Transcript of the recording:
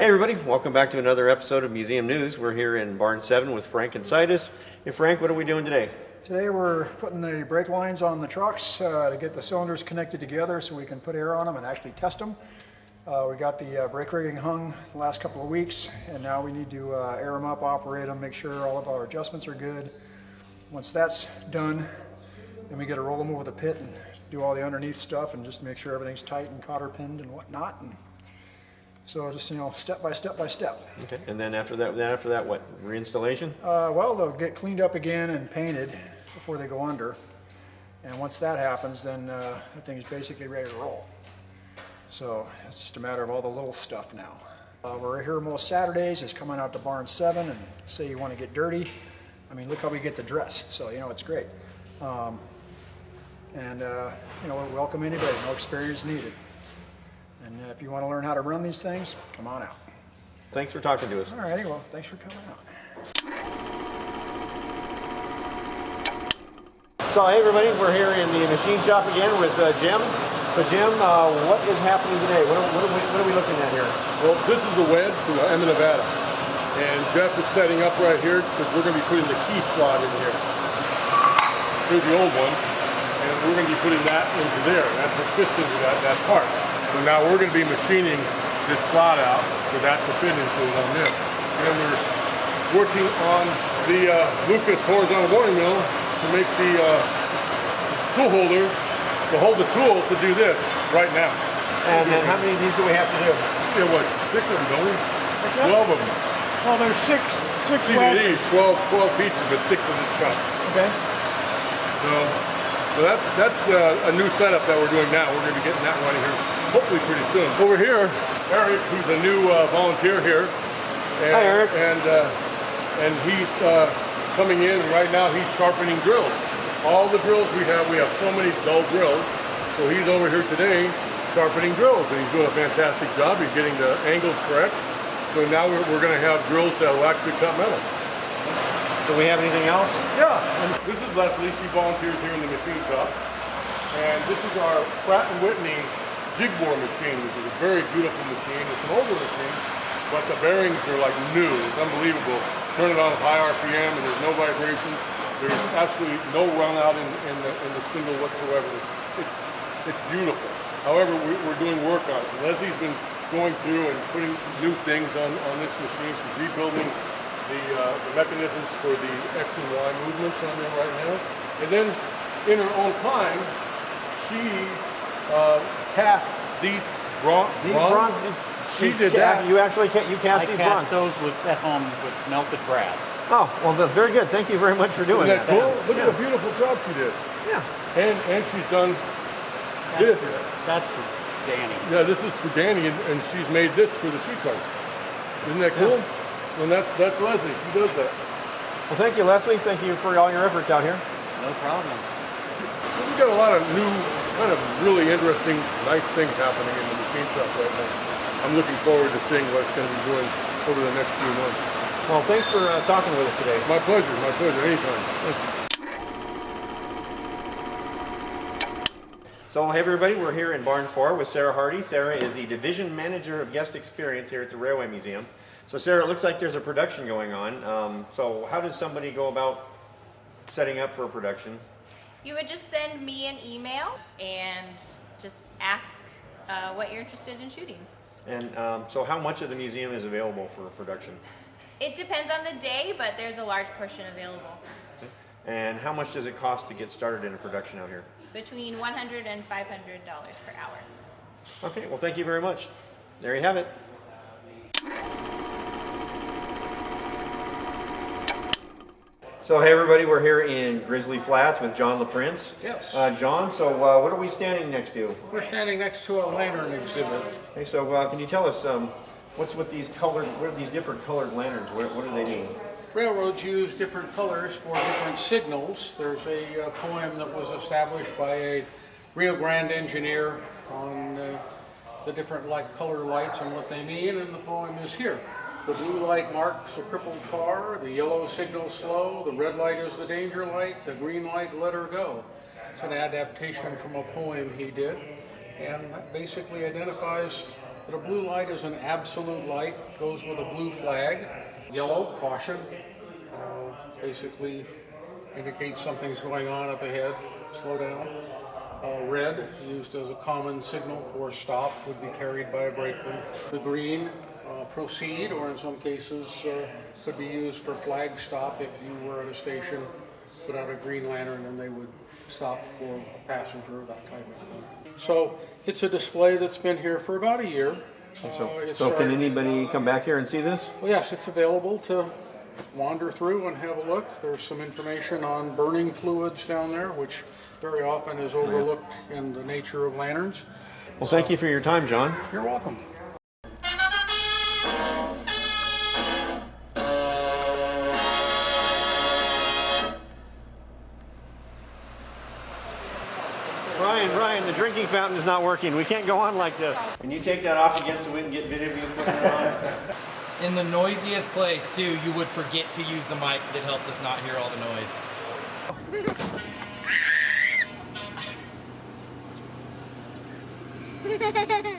Hey everybody, welcome back to another episode of Museum News. We're here in Barn 7 with Frank and Citus. Hey Frank, what are we doing today? Today we're putting the brake lines on the trucks to get the cylinders connected together so we can put air on them and actually test them. We got the brake rigging hung the last couple of weeks, and now we need to air them up, operate them, make sure all of our adjustments are good. Once that's done, then we get to roll them over the pit and do all the underneath stuff and just make sure everything's tight and cotter pinned and whatnot. And so just, step by step by step. Okay, and then after that, what? Reinstallation? Well, they'll get cleaned up again and painted before they go under. And once that happens, then that thing is basically ready to roll. So it's just a matter of all the little stuff now. We're here most Saturdays, just coming out to Barn 7 and say you want to get dirty. I mean, look how we get the dress, so it's great. We welcome anybody, no experience needed. And if you want to learn how to run these things, come on out. Thanks for talking to us. All righty, well, thanks for coming out. So hey everybody, we're here in the machine shop again with Jim. So Jim, what is happening today? What are we looking at here? Well, this is the wedge from Emma, Nevada. And Jeff is setting up right here because we're going to be putting the key slot in here. Here's the old one. And we're going to be putting that into there. That's what fits into that part. So now we're going to be machining this slot out for that to fit into it on this. And we're working on the Lucas horizontal boring mill to make the tool holder to hold the tool to do this right now. And then how many of these do we have to do? Yeah, what, 6 of them, don't we? 12 of them. Well, there's six See, these 12 pieces, but 6 of this cup. Okay. So that's a new setup that we're doing now. We're going to be getting that running here hopefully pretty soon. Over here, Eric, who's a new volunteer here. And, Hi, Eric. And he's coming in, and right now he's sharpening drills. All the drills we have so many dull drills. So he's over here today sharpening drills, and he's doing a fantastic job. He's getting the angles correct. So now we're going to have drills that will actually cut metal. Do we have anything else? Yeah. And this is Leslie. She volunteers here in the machine shop. And this is our Pratt & Whitney jig bore machine, which is a very beautiful machine. It's an older machine, but the bearings are like new. It's unbelievable. Turn it on at high RPM and there's no vibrations. There's absolutely no run out in the spindle whatsoever. It's beautiful. However, we're doing work on it. Leslie's been going through and putting new things on this machine. She's rebuilding the mechanisms for the X and Y movements on there right now. And then in her own time, she cast these bronze. She did that. You actually cast these bronze? I cast those at home with melted brass. Oh, well, that's very good. Thank you very much for doing Isn't that cool? Look Yeah. at the beautiful job she did. Yeah. And she's done this. That's for Danny. Yeah, this is for Danny, and she's made this for the streetcars. Isn't that cool? Yeah. And that's Leslie. She does that. Well, thank you, Leslie. Thank you for all your efforts out here. No problem. So we've got a lot of new, kind of really interesting, nice things happening in the machine shop right now. I'm looking forward to seeing what it's going to be doing over the next few months. Well, thanks for talking with us today. My pleasure, anytime. Thanks. So, hey everybody, we're here in Barn 4 with Sarah Hardy. Sarah is the Division Manager of Guest Experience here at the Railway Museum. So Sarah, it looks like there's a production going on. So how does somebody go about setting up for a production? You would just send me an email and just ask what you're interested in shooting. And so how much of the museum is available for production? It depends on the day, but there's a large portion available. Okay. And how much does it cost to get started in a production out here? Between $100 and $500 per hour. Okay, well thank you very much. There you have it. So hey everybody, we're here in Grizzly Flats with John LaPrince. Yes. John, so what are we standing next to? We're standing next to a lantern exhibit. Okay, so can you tell us what's with these colored, what are these different colored lanterns? What do they mean? Railroads use different colors for different signals. There's a poem that was established by a Rio Grande engineer on the different color lights and what they mean, and the poem is here. The blue light marks a crippled car, the yellow signals slow, the red light is the danger light, the green light let her go. It's an adaptation from a poem he did, and that basically identifies But a blue light is an absolute light, goes with a blue flag. Yellow, caution, basically indicates something's going on up ahead, slow down. Red, used as a common signal for stop, would be carried by a brakeman. The green, proceed, or in some cases could be used for flag stop. If you were at a station, put out a green lantern and they would stop for a passenger, that type of thing. So it's a display that's been here for about a year. So can anybody come back here and see this? Well, yes, it's available to wander through and have a look. There's some information on burning fluids down there, which very often is overlooked in the nature of lanterns. Well, thank you for your time, John. You're welcome. Brian, the drinking fountain is not working. We can't go on like this. Can you take that off again so we can get video of you putting it on? In the noisiest place, too, you would forget to use the mic that helps us not hear all the noise.